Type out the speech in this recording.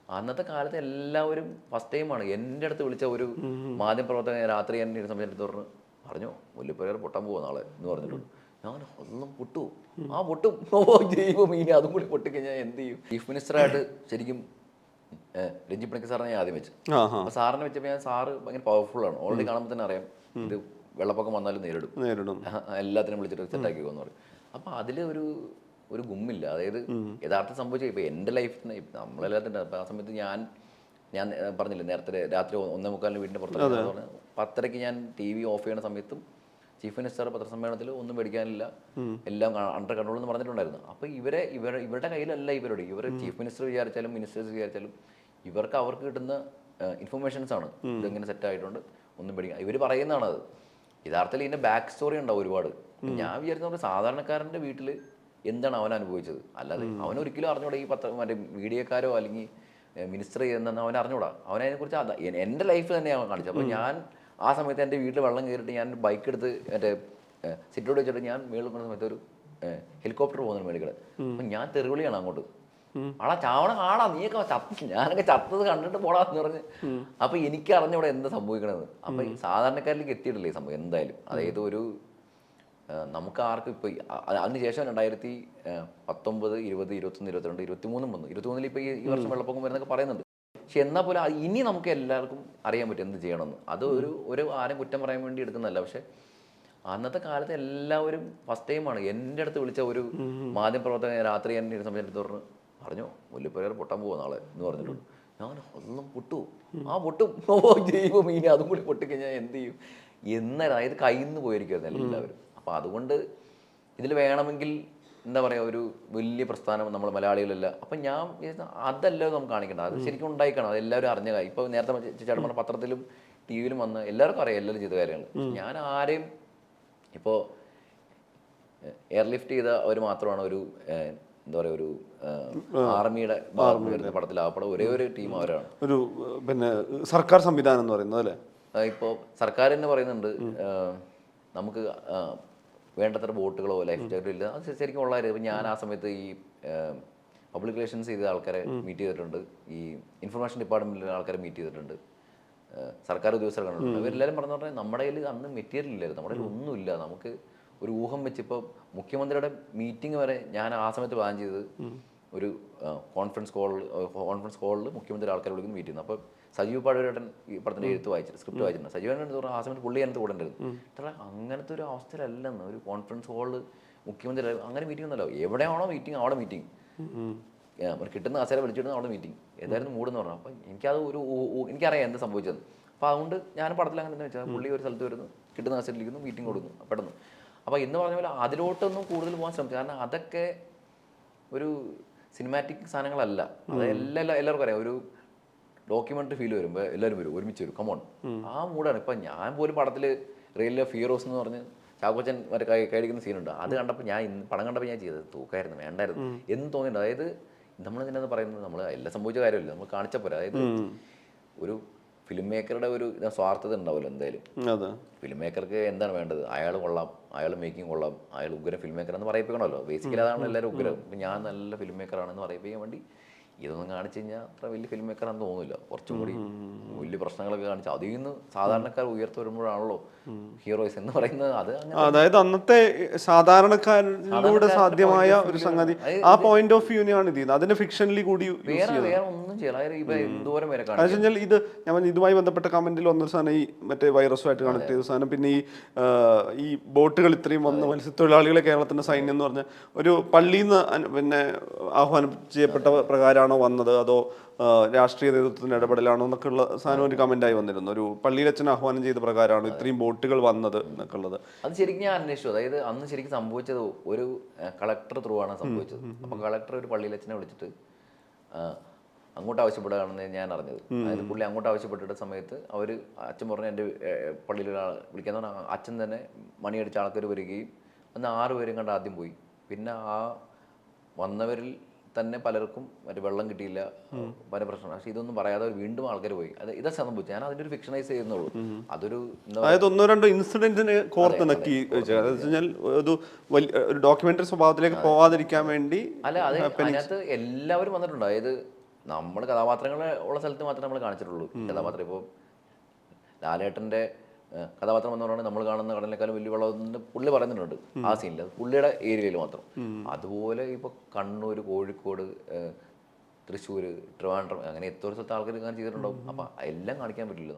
അന്നത്തെ കാലത്ത് എല്ലാവരും ഫസ്റ്റ് ടൈമാണ് എൻ്റെ അടുത്ത് വിളിച്ച ഒരു മാധ്യമപ്രവർത്തകൻ രാത്രി എന്നെ ഒരു സമയത്ത് പറഞ്ഞു മുല്ലപ്പെരിയാർ പൊട്ടാൻ പോവാ നാളെ എന്ന് പറഞ്ഞിട്ടുണ്ട്. ഞാൻ ഒന്നും പൊട്ടു ആ പൊട്ടും ജൈവം ഇനി അതും കൂടി പൊട്ടിക്കഴിഞ്ഞാൽ എന്ത് ചെയ്യും? ചീഫ് മിനിസ്റ്ററായിട്ട് ശരിക്കും രഞ്ജിത് പണിക്കർ സാറിനെ ഞാൻ ആദ്യം വെച്ചു. അപ്പോൾ സാറിനെ വെച്ചപ്പോൾ ഞാൻ സാറ് ഭയങ്കര പവർഫുള്ളാണ്. ഓൾറെഡി കാണുമ്പോൾ തന്നെ അറിയാം ഇത് വെള്ളപ്പൊക്കം വന്നാലും നേരിടും, എല്ലാത്തിനും വിളിച്ചിട്ട് സെറ്റാക്കി പോകുന്നു പറയും. അപ്പോൾ അതിൽ ഒരു ഗുമ്മില്ല. അതായത് യഥാർത്ഥം സംഭവിച്ച ഇപ്പോൾ എൻ്റെ ലൈഫിൽ നമ്മളെല്ലാത്തിൻ്റെ അപ്പോൾ ആ സമയത്ത് ഞാൻ പറഞ്ഞില്ലേ നേരത്തെ രാത്രി 1:45 വീടിൻ്റെ പുറത്ത് 10:30 ഞാൻ TV ഓഫ് ചെയ്യുന്ന സമയത്തും ചീഫ് മിനിസ്റ്റർ പത്രസമ്മേളനത്തിൽ ഒന്നും പേടിക്കാനില്ല, എല്ലാം അണ്ടർ കൺട്രോൾ എന്ന് പറഞ്ഞിട്ടുണ്ടായിരുന്നു. അപ്പോൾ ഇവരുടെ കയ്യിലല്ല ഇവരുടെ ചീഫ് മിനിസ്റ്റർ വിചാരിച്ചാലും മിനിസ്റ്റേഴ്സ് വിചാരിച്ചാലും അവർക്ക് കിട്ടുന്ന ഇൻഫർമേഷൻസ് ആണ് ഇതെങ്ങനെ സെറ്റ് ആയിട്ടുണ്ട്, ഒന്നും പേടിക്കാൻ ഇവർ പറയുന്നതാണ്. അത് യഥാർത്ഥത്തിൽ ഇതിൻ്റെ ബാക്ക് സ്റ്റോറി ഉണ്ടാവും ഒരുപാട്. ഞാൻ വിചാരിക്കുന്ന സാധാരണക്കാരൻ്റെ വീട്ടിൽ എന്താണ് അവൻ അനുഭവിച്ചത്, അല്ലാതെ അവനൊരിക്കലും അറിഞ്ഞൂടാ ഈ മറ്റേ മീഡിയക്കാരോ അല്ലെങ്കിൽ മിനിസ്റ്റർ ചെയ്യുന്നതെന്ന് അവൻ അറിഞ്ഞൂടാ. അവനതിനെക്കുറിച്ച് എൻ്റെ ലൈഫ് തന്നെയാണ് അവൻ കാണിച്ചത്. അപ്പോൾ ഞാൻ ആ സമയത്ത് എൻ്റെ വീട്ടിൽ വെള്ളം കയറിയിട്ട് ഞാൻ ബൈക്ക് എടുത്ത് മറ്റേ സിറ്റോട് വെച്ചിട്ട് ഞാൻ മേളിൽ കൊണ്ട സമയത്ത് ഒരു ഹെലികോപ്റ്റർ പോകുന്ന മേളിൽ. അപ്പം ഞാൻ തെറിവിളിയാണ് അങ്ങോട്ട്, ചാവണ കാണാ നീയൊക്കെ ഞാനൊക്കെ ചത്തത് കണ്ടിട്ട് പോടാന്ന് പറഞ്ഞ്. അപ്പം എനിക്ക് അറിഞ്ഞൂടെ എന്താ സംഭവിക്കണമെന്ന്. അപ്പം ഈ സാധാരണക്കാരിലേക്ക് എത്തിയിട്ടില്ലേ ഈ സംഭവം എന്തായാലും. അതായത് നമുക്ക് ആർക്കും ഇപ്പോൾ അതിനുശേഷം 2019, 20, 21, 22, 23 വന്നു. 23 ഇപ്പോൾ ഈ വർഷം വെള്ളപ്പൊക്കം വരുന്നൊക്കെ പറയുന്നുണ്ട്. പക്ഷെ എന്നാൽ പോലും ഇനി നമുക്ക് എല്ലാവർക്കും അറിയാൻ പറ്റും എന്ത് ചെയ്യണമെന്ന്. അത് ഒരു ആരും കുറ്റം പറയാൻ വേണ്ടി എടുക്കുന്നതല്ല. പക്ഷെ അന്നത്തെ കാലത്ത് എല്ലാവരും ഫസ്റ്റ് ടൈമാണ് എൻ്റെ അടുത്ത് വിളിച്ച ഒരു മാധ്യമപ്രവർത്തകൻ രാത്രി എന്നെ ഒരു സമയത്ത് പറഞ്ഞു മുല്ലപ്പെരിയാർ പൊട്ടാൻ പോവാ നാളെ എന്ന് പറഞ്ഞിട്ടുണ്ട്. ഞാൻ ഒന്നും പൊട്ടു ആ പൊട്ടും ജൈവം ഇനി അതും കൂടി പൊട്ടിക്കഴിഞ്ഞാൽ എന്ത് ചെയ്യും അതായത് കയ്യിൽ നിന്ന് പോയിരിക്കുമായിരുന്നു എല്ലാവരും. അപ്പോൾ അതുകൊണ്ട് ഇതിൽ വേണമെങ്കിൽ എന്താ പറയുക ഒരു വലിയ പ്രസ്ഥാനം നമ്മൾ മലയാളികളല്ല. അപ്പം ഞാൻ അതല്ല നമുക്ക് കാണിക്കേണ്ടത്, അത് ശരിക്കും ഉണ്ടായിക്കണം, അത് എല്ലാവരും അറിഞ്ഞ കാര്യം. ഇപ്പോൾ നേരത്തെ ചേട്ടൻ പറഞ്ഞ പത്രത്തിലും TV യിലും വന്ന് എല്ലാവർക്കും അറിയാം എല്ലാവരും ചെയ്ത കാര്യങ്ങൾ. ഞാൻ ആരെയും ഇപ്പോൾ എയർലിഫ്റ്റ് ചെയ്ത അവർ മാത്രമാണ് ഒരു എന്താ പറയുക ഒരു ആർമിയുടെ ഭാഗത്ത് വരുന്ന പടത്തിൽ ആ പടം ഒരേ ഒരു ടീം അവരാണ്. ഒരു പിന്നെ സർക്കാർ സംവിധാനം എന്ന് പറയുന്നത് അല്ലേ. ഇപ്പോൾ സർക്കാർ തന്നെ പറയുന്നുണ്ട് നമുക്ക് വേണ്ടത്ര ബോട്ടുകളോ ലൈഫ് ജാക്കറ്റോ ഇല്ല. അത് ശരിക്കും ഉള്ള കാര്യം. ഇപ്പം ഞാൻ ആ സമയത്ത് ഈ പബ്ലിക് റിലേഷൻസ് ചെയ്ത ആൾക്കാരെ മീറ്റ് ചെയ്തിട്ടുണ്ട്, ഈ ഇൻഫർമേഷൻ ഡിപ്പാർട്ട്മെൻറ്റിലെ ആൾക്കാരെ മീറ്റ് ചെയ്തിട്ടുണ്ട്, സർക്കാർ ഉദ്യോഗസ്ഥരെ കണ്ടിട്ടുണ്ട്. അവരെല്ലാവരും പറഞ്ഞു പറഞ്ഞാൽ നമ്മുടെ കയ്യിൽ അന്ന് മെറ്റീരിയൽ ഇല്ലായിരുന്നു, നമ്മുടെ കയ്യിൽ ഒന്നുമില്ല. നമുക്ക് ഒരു ഊഹം വെച്ച് ഇപ്പോൾ മുഖ്യമന്ത്രിയുടെ മീറ്റിംഗ് വരെ ഞാൻ ആ സമയത്ത് പ്ലാൻ ചെയ്തത് ഒരു കോൺഫറൻസ് കോളിൽ മുഖ്യമന്ത്രി ആൾക്കാരെ വിളിക്കുന്ന മീറ്റിംഗ്. അപ്പോൾ സജീവ് പാടുവേട്ടൻ ഈ പടത്തിൻ്റെ എഴുത്ത് സ്ക്രിപ്റ്റ് വായിച്ചിട്ടുണ്ട്. സജീവൻ ആ സമയത്ത് പുള്ളി അതിനകത്ത് കൂടെ ഉണ്ടായിരുന്നു. അങ്ങനത്തെ ഒരു അവസ്ഥയിലല്ലെന്ന് ഒരു കോൺഫറൻസ് കോളിൽ മുഖ്യമന്ത്രി അങ്ങനെ മീറ്റിംഗ് ഒന്നുമല്ലോ, എവിടെയാണോ മീറ്റിംഗ് അവിടെ മീറ്റിംഗ്, കിട്ടുന്ന കസേര വിളിച്ചിടുന്ന അവിടെ മീറ്റിംഗ്, ഏതായിരുന്നു മൂടെന്ന് പറഞ്ഞു. അപ്പം എനിക്കത് എനിക്കറിയാം എന്താ സംഭവിച്ചത്. അപ്പോൾ അതുകൊണ്ട് ഞാൻ പടത്തിൽ അങ്ങനെ തന്നെ വെച്ചാൽ പുള്ളി ഒരു സ്ഥലത്ത് വരുന്നു, കിട്ടുന്ന കസേരയിലിരിക്കുന്നു, മീറ്റിംഗ് കൊടുക്കുന്നു പെട്ടെന്ന്. അപ്പോൾ ഇന്ന് പറഞ്ഞ പോലെ അതിലോട്ടൊന്നും കൂടുതൽ പോകാൻ ശ്രമിച്ചു. കാരണം അതൊക്കെ ഒരു സിനിമാറ്റിക് സാധനങ്ങളല്ല. അത് എല്ലാവർക്കും അറിയാം. ഒരു ഡോക്യുമെൻ്ററി ഫീൽ വരുമ്പോൾ എല്ലാവരും വരും, ഒരുമിച്ച് വരും, കമോൺ, ആ മൂടാണ്. ഇപ്പം ഞാൻ പോലും പടത്തിൽ റിയൽ ലൈഫ് ഹീറോസ് എന്ന് പറഞ്ഞ് ചാക്കോച്ചൻ മറ്റേ കൈയടിക്കുന്ന സീനുണ്ട്. അത് കണ്ടപ്പോൾ പടം കണ്ടപ്പോൾ ഞാൻ ചെയ്തത് തൂക്കായിരുന്നു, വേണ്ടായിരുന്നു എന്ന് തോന്നിയിട്ടുണ്ട്. അതായത് നമ്മളിതിനകത്ത് പറയുന്നത് നമ്മൾ എല്ലാം സംഭവിച്ച കാര്യമില്ല, നമ്മൾ കാണിച്ച പോലെ. അതായത് ഒരു ഫിലിം മേക്കറുടെ ഒരു സ്വാർത്ഥത ഉണ്ടാവുമല്ലോ എന്തായാലും. ഫിലിം മേക്കർക്ക് എന്താണ് വേണ്ടത്? അയാൾ കൊള്ളാം, അയാൾ മേക്കിംഗ് കൊള്ളാം, അയാൾ ഉഗ്ര ഫിലിം മേക്കർ എന്ന് പറയിപ്പിക്കണമല്ലോ. ബേസിക്കലി അതാണ് എല്ലാവരും ഉഗ്രം. ഇപ്പം ഞാൻ നല്ല ഫിലിം മേക്കറാണെന്ന് പറയിപ്പിക്കാൻ വേണ്ടി ഇതൊന്നും കാണിച്ചു കഴിഞ്ഞാൽ അത്ര വലിയ ഫിലിം മേക്കറാണെന്ന് തോന്നില്ല. കുറച്ചും കൂടി വലിയ പ്രശ്നങ്ങളൊക്കെ കാണിച്ചു അതിൽ നിന്ന് സാധാരണക്കാർ ഉയർത്തി വരുമ്പോഴാണല്ലോ ഹീറോയിസ് എന്ന് പറയുന്നത്. അത് അതായത് അന്നത്തെ സാധാരണക്കാരിലൂടെ സാധ്യമായ ഒരു സംഗതി, ആ പോയിന്റ് ഓഫ് വ്യൂവിനാണ് ഇത്. അതിന്റെ ഫിക്ഷനിൽ കൂടി വേറെ ഒന്നും ചെയ്യാം. എന്തോരം വരെ കാണിച്ചാൽ ഇത് ഞാൻ ഇതുമായി ബന്ധപ്പെട്ട കമന്റിൽ വന്നൊരു സാധനം ഈ മറ്റേ വൈറസുമായിട്ട് കണക്ട് ചെയ്ത സാധനം. പിന്നെ ഈ ബോട്ടുകൾ ഇത്രയും വന്ന മത്സ്യത്തൊഴിലാളികളെ കേരളത്തിന്റെ സൈന്യം എന്ന് പറഞ്ഞ ഒരു പള്ളിയിൽ നിന്ന് പിന്നെ ആഹ്വാനം ചെയ്യപ്പെട്ട പ്രകാരമാണോ വന്നത്, അതോ രാഷ്ട്രീയ നേതൃത്വത്തിന്റെ ഇടപെടലാണോ എന്നൊക്കെ ഉള്ള സാധനം ഒരു കമന്റായി വന്നിരുന്നു. ഒരു പള്ളിയിലച്ഛൻ ആഹ്വാനം ചെയ്ത പ്രകാരമാണ് ഇത്രയും ബോട്ടുകൾ വന്നത് എന്നൊക്കെ ഉള്ളത്. അത് ശരിക്കും ഞാൻ അന്വേഷിച്ചു. അതായത് അന്ന് ശരിക്കും സംഭവിച്ചത് ഒരു കളക്ടർ ത്രൂ ആണ് സംഭവിച്ചത്. അപ്പോൾ കളക്ടർ ഒരു പള്ളിയിലച്ഛനെ വിളിച്ചിട്ട് അങ്ങോട്ട് ആവശ്യപ്പെടുകയാണെന്ന് ഞാൻ അറിഞ്ഞത്. അതായത് പുള്ളി അങ്ങോട്ട് ആവശ്യപ്പെട്ടിട്ട സമയത്ത് അവർ അച്ഛൻ പറഞ്ഞു എൻ്റെ പള്ളിയിലൊരാൾ വിളിക്കാന്ന് പറഞ്ഞാൽ അച്ഛൻ തന്നെ മണിയടിച്ച ആൾക്കാർ വരികയും അന്ന് 6 പേരും കണ്ട് ആദ്യം പോയി. പിന്നെ ആ വന്നവരിൽ തന്നെ പലർക്കും മറ്റേ വെള്ളം കിട്ടിയില്ല, പല പ്രശ്നം. പക്ഷെ ഇതൊന്നും പറയാതെ അവർ വീണ്ടും ആൾക്കാർ പോയി. ഇതാ സംഭവിച്ചു. ഞാൻ അതിൻ്റെ ഒരു ഫിക്ഷനൈസ് ചെയ്യുന്നുള്ളൂ. അതൊരു അതായത് 1-2 ഇൻസിഡന്റിനെ കോർത്ത് നക്കി ഒരു ഡോക്യുമെന്ററി സ്വഭാവത്തിലേക്ക് പോവാതിരിക്കാൻ വേണ്ടി. അല്ല, അതിനകത്ത് എല്ലാവരും വന്നിട്ടുണ്ട്. അതായത് നമ്മൾ കഥാപാത്രങ്ങളെ ഉള്ള സ്ഥലത്ത് മാത്രമേ നമ്മൾ കാണിച്ചിട്ടുള്ളൂ. കഥാപാത്രം ഇപ്പോൾ ലാലേട്ടൻ്റെ കഥാപാത്രം എന്ന് പറയുന്നത് നമ്മൾ കാണുന്ന കടലിനേക്കാളും വലിയ വെള്ളമെന്ന് പുള്ളി പറയുന്നുണ്ട് ആ സീനിൽ, അത് പുള്ളിയുടെ ഏരിയയിൽ മാത്രം. അതുപോലെ ഇപ്പോൾ കണ്ണൂർ, കോഴിക്കോട്, തൃശ്ശൂർ, ട്രിവാൻഡ്രം, അങ്ങനെ എത്ര സ്ഥലത്ത് ആൾക്കാർ ഇങ്ങനെ ചെയ്തിട്ടുണ്ടാവും. അപ്പം എല്ലാം കാണിക്കാൻ പറ്റില്ല.